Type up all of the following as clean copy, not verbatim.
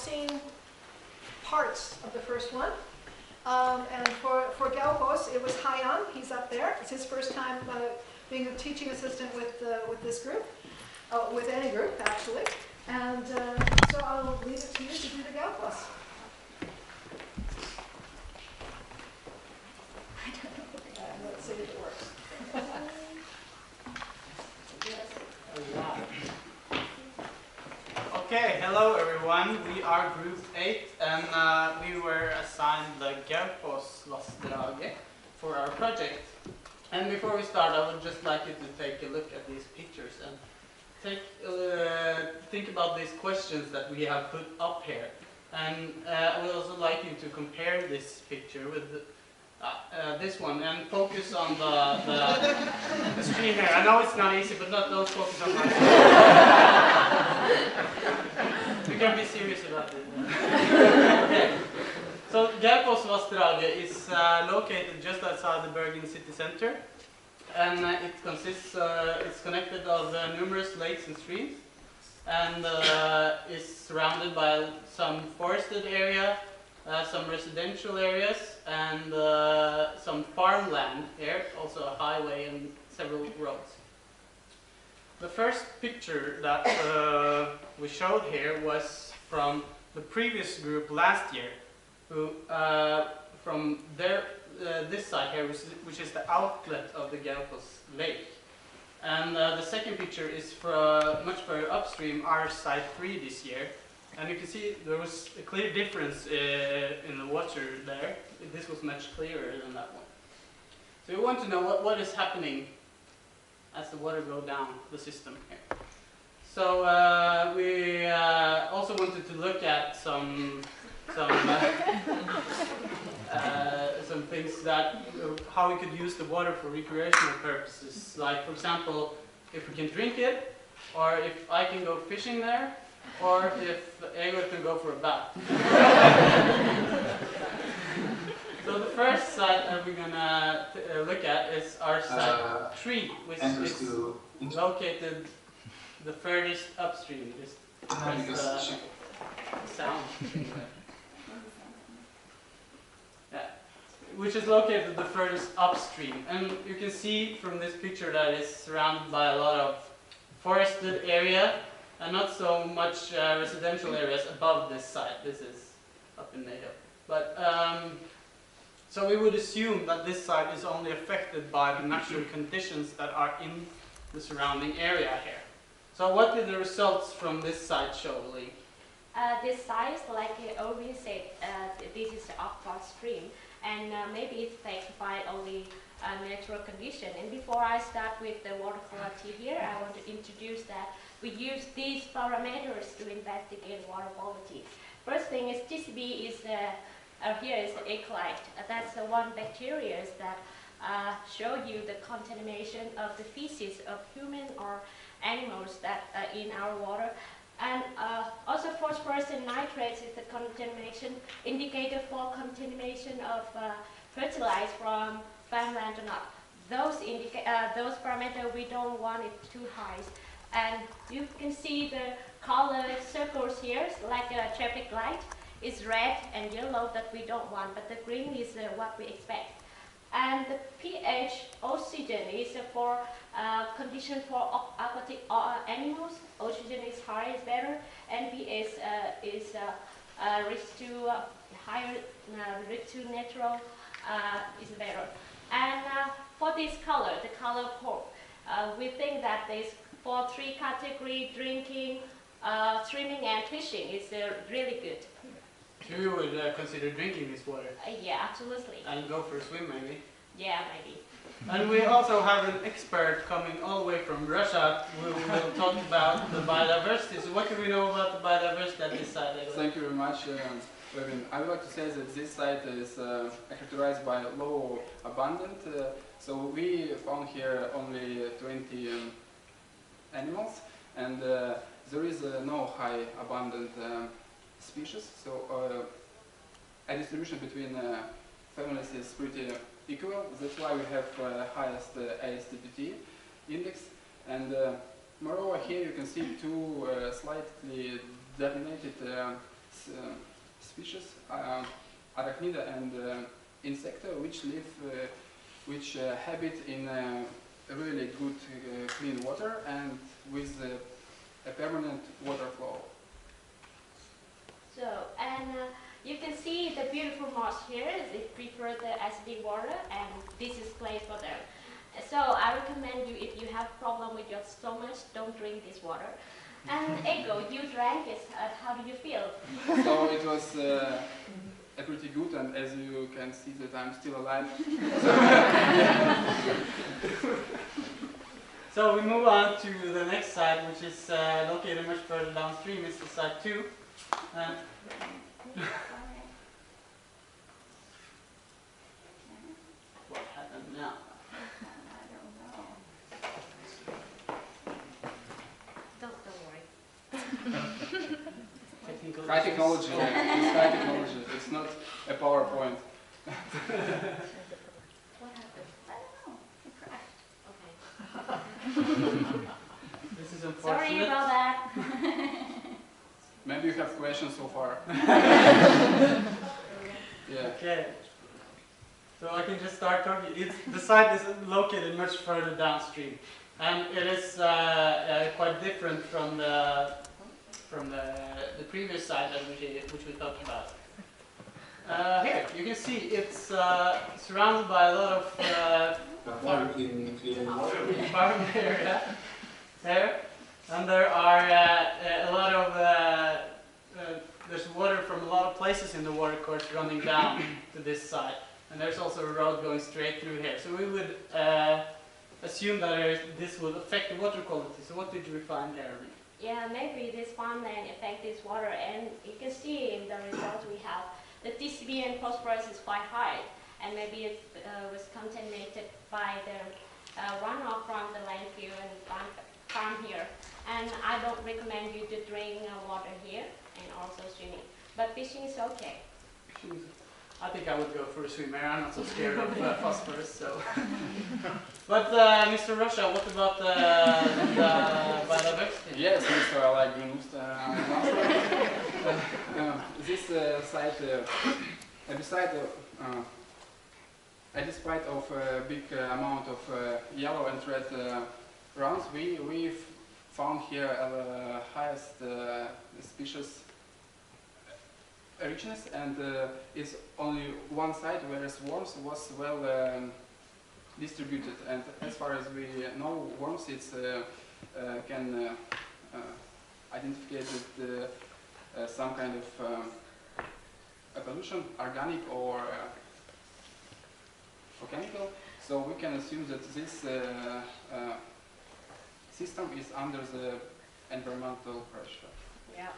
seen parts of the first one. And for Galpos, it was Hayan. He's up there. It's his first time being a teaching assistant with this group, with any group actually. And so I'll leave it to you to do the Galpos. Let's see if it works. Okay, hello everyone. We are group 8 and we were assigned the Gaupåsvassdraget for our project. And before we start, I would just like you to take a look at these pictures and think about these questions that we have put up here. And I would also like you to compare this picture with this one and focus on the screen here. I know it's not easy, but don't focus on my screen. You can be serious about it. Okay. So Gaupåsvassdraget is located just outside the Bergen city center, and it consists. It's connected of numerous lakes and streams, and is surrounded by some forested area, some residential areas, and some farmland here, also a highway and several roads. The first picture that we showed here was from the previous group last year, who from this side here, which is the outlet of the Gaupås Lake. And the second picture is for much further upstream, our site 3 this year. And you can see there was a clear difference in the water there. This was much clearer than that one. So we want to know what is happening as the water goes down the system here. So we also wanted to look at some things that how we could use the water for recreational purposes. Like, for example, if we can drink it, or if I can go fishing there, or if Egor can go for a bath. So the first site that we're gonna look at is our site 3, which is located the furthest upstream. Just sound. Yeah, which is located the furthest upstream, and you can see from this picture that it's surrounded by a lot of forested area. And not so much residential areas above this site. This is up in the hill. But so we would assume that this site is only affected by the natural conditions that are in the surrounding area here. So what did the results from this site show, Lee? This site, like Orin said, this is the upward stream, and maybe it's affected by only natural condition. And before I start with the water quality here, I want to introduce that we use these parameters to investigate water quality. First thing is TCB is here is the E. coli. That's the one bacteria that show you the contamination of the feces of human or animals that in our water. And also phosphorus and nitrates is the contamination indicator for contamination of fertilizer from farmland or not. Those parameters we don't want it too high. And you can see the colored circles here, like a traffic light. It's red and yellow that we don't want, but the green is what we expect. And the pH, oxygen, is for condition for aquatic animals. Oxygen is high is better, and pH is rich to higher, rich to natural is better. And for this color, the color purple, we think that there's for 3 categories: drinking, swimming, and fishing is really good. So you would consider drinking this water? Yeah, absolutely. And go for a swim, maybe? Yeah, maybe. And we also have an expert coming all the way from Russia who will talk about the biodiversity. So what do we know about the biodiversity at this site? Thank you very much, Levin. I would like to say that this site is characterized by low abundant. So we found here only 20 animals, and there is no high abundant species. So a distribution between families is pretty equal. That's why we have highest ASTPT index. And moreover, here you can see 2 slightly dominated species, Arachnida and Insecta, which live, which habit in really good clean water and with a permanent water flow. So, and you can see the beautiful moss here. They prefer the acidic water, and this is place for them. So I recommend you, if you have problem with your stomach, don't drink this water. And Ego, you drank it. How do you feel? So it was pretty good, and as you can see that I'm still alive. So we move on to the next site, which is located much further downstream. It's the site 2. What happened now? Don't worry. Technical High issues. technology, yeah. It's high technology. It's not a PowerPoint. What happened? I don't know. It crashed. Okay. This is Sorry unfortunate. about that. Maybe you have questions so far. Yeah. Okay. So I can just start talking. The site is located much further downstream, and it is quite different from the previous site that which we talked about. Here you can see it's surrounded by a lot of farm area there, and there are a lot of there's water from a lot of places in the water course running down to this side, and there's also a road going straight through here. So we would assume that this would affect the water quality. So what did you find there? Yeah, maybe this farmland affect this water, and you can see in the results we have the TCB and phosphorus is quite high, and maybe it was contaminated by the runoff from the landfill and farm here. And I don't recommend you to drink water here and also swimming, but fishing is okay. I think I would go for a swim here. I'm not so scared of phosphorus. So, but Mr. Russia, what about the biodiversity? Yes, Mr. Alaginust. This site, despite of a big amount of yellow and red rounds, we found here the highest species richness, and it's only one site where worms was well distributed. And as far as we know, worms can identify with some kind of pollution, organic or chemical. So we can assume that this system is under the environmental pressure. Yeah.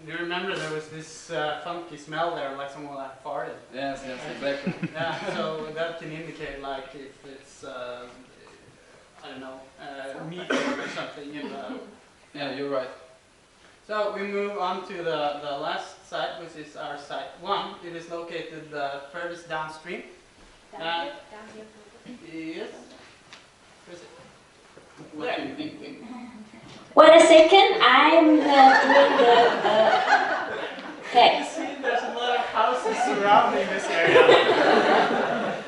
Do you remember there was this funky smell there, like someone had farted? Yes, exactly. Yeah, so that can indicate like if it's I don't know, meat or something in the. Yeah, you're right. So we move on to the last site, which is our site 1. It is located furthest downstream. Down here. Yes. Where is it? What do you think? Wait a second, I'm doing the text. See, there's a lot of houses surrounding this area.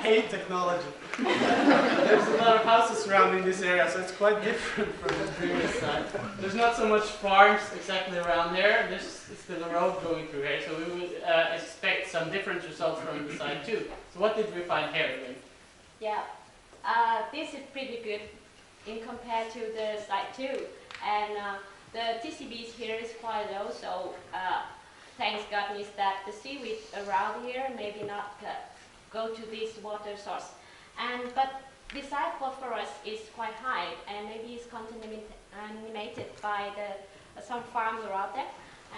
Hate technology. There's a lot of houses surrounding this area, so it's quite different from the previous site. There's not so much farms exactly around there. There's still a road going through here, so we would expect some different results from the site 2. So what did we find here, Lynn? Yeah, this is pretty good in compared to the site 2, and the TCBs here is quite low, so thanks God is that the seaweed around here maybe not go to this water source. But besides phosphorus is quite high, and maybe it's contaminated by some farms around there,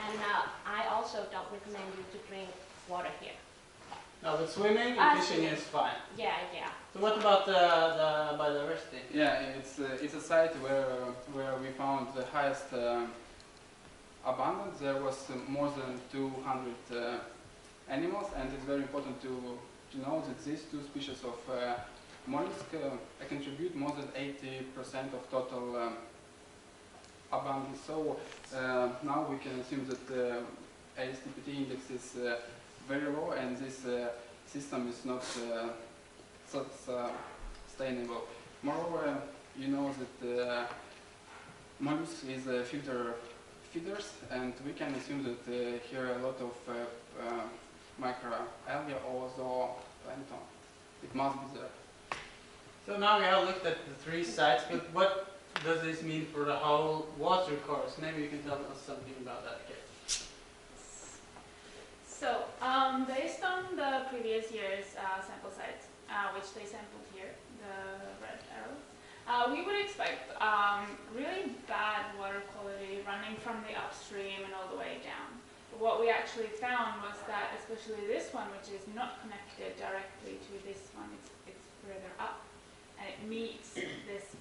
and I also don't recommend you to drink water here. No, but swimming and fishing is fine. Yeah. So what about the biodiversity? Yeah, it's a site where we found the highest abundance. There was more than 200 animals, and it's very important to know that these 2 species of mollusk contribute more than 80% of total abundant. So now we can assume that the ASTPT index is very low, and this system is not sustainable. Moreover, you know that mollusk is filter feeders, and we can assume that here are a lot of microalgae or zooplankton. It must be there. So now we have looked at the 3 sites, but what does this mean for the whole water course? Maybe you can tell us something about that, Kate. So, based on the previous year's sample sites, which they sampled here, the red arrows, we would expect really bad water quality running from the upstream and all the way down. But what we actually found was that, especially this one, which is not connected directly to this one, it's further up, and it meets this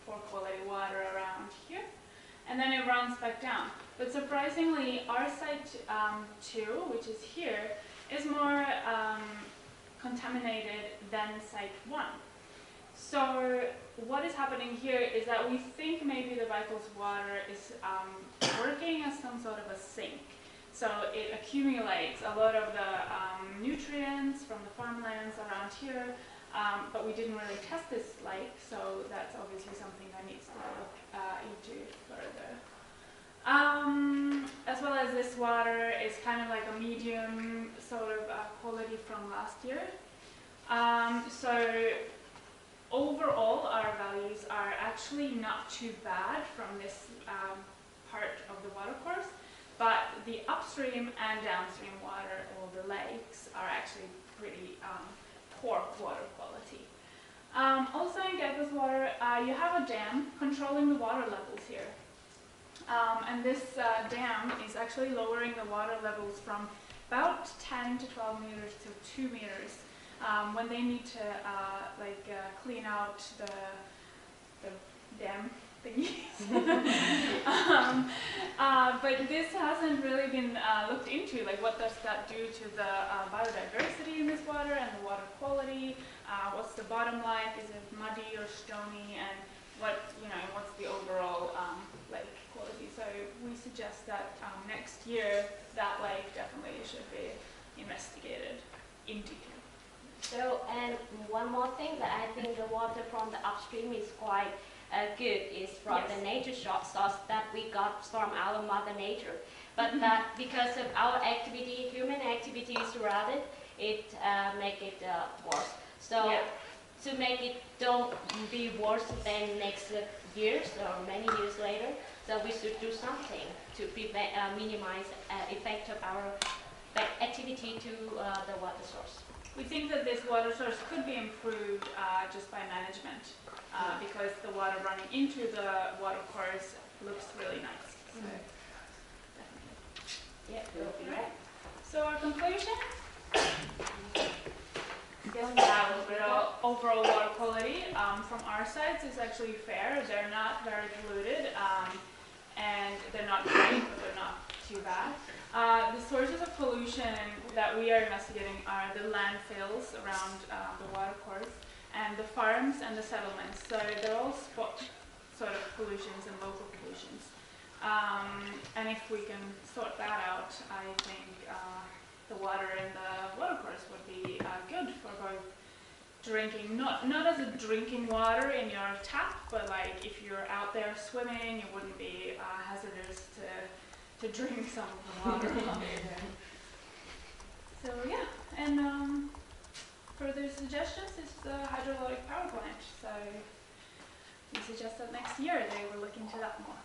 poor quality water around here, and then it runs back down. But surprisingly, our site 2, which is here, is more contaminated than site 1. So what is happening here is that we think maybe the Baikals water is working as some sort of a sink. So it accumulates a lot of the nutrients from the farmlands around here, but we didn't really test this lake, so that's obviously something that needs to look into further. As well as this water is kind of like a medium sort of quality from last year. So overall, our values are actually not too bad from this part of the water course, but the upstream and downstream water, or the lakes, are actually pretty poor water quality. Also in Gaupås water, you have a dam controlling the water levels here. And this dam is actually lowering the water levels from about 10 to 12 meters to 2 meters when they need to clean out the dam thingies. But this hasn't really been looked into, like what does that do to the biodiversity in this water and the water quality? What's the bottom like? Is it muddy or stony? And what's the overall lake quality? So we suggest that next year that lake definitely should be investigated in detail. So, and one more thing that I think the water from the upstream is quite good is from the nature source that we got from our mother nature. But that because of our activity, human activities around it make it worse. So to make it don't be worse than next years or many years later, so we should do something to prevent, minimize effect of our activity to the water source. We think that this water source could be improved just by management because the water running into the water course looks really nice. So, definitely. Yeah, will be right. So our conclusion? Overall water quality from our sides is actually fair. They're not very polluted and they're not great, but they're not too bad. The sources of pollution that we are investigating are the landfills around the water course and the farms and the settlements. So they're all spot sort of pollutions and local pollutions. And if we can sort that out, I think the water in the water course would be good for both drinking, not as a drinking water in your tap, but like if you're out there swimming, it wouldn't be hazardous to drink some of the water out there. So yeah, and further suggestions is the hydroelectric power plant. So we suggest that next year they will look into that more.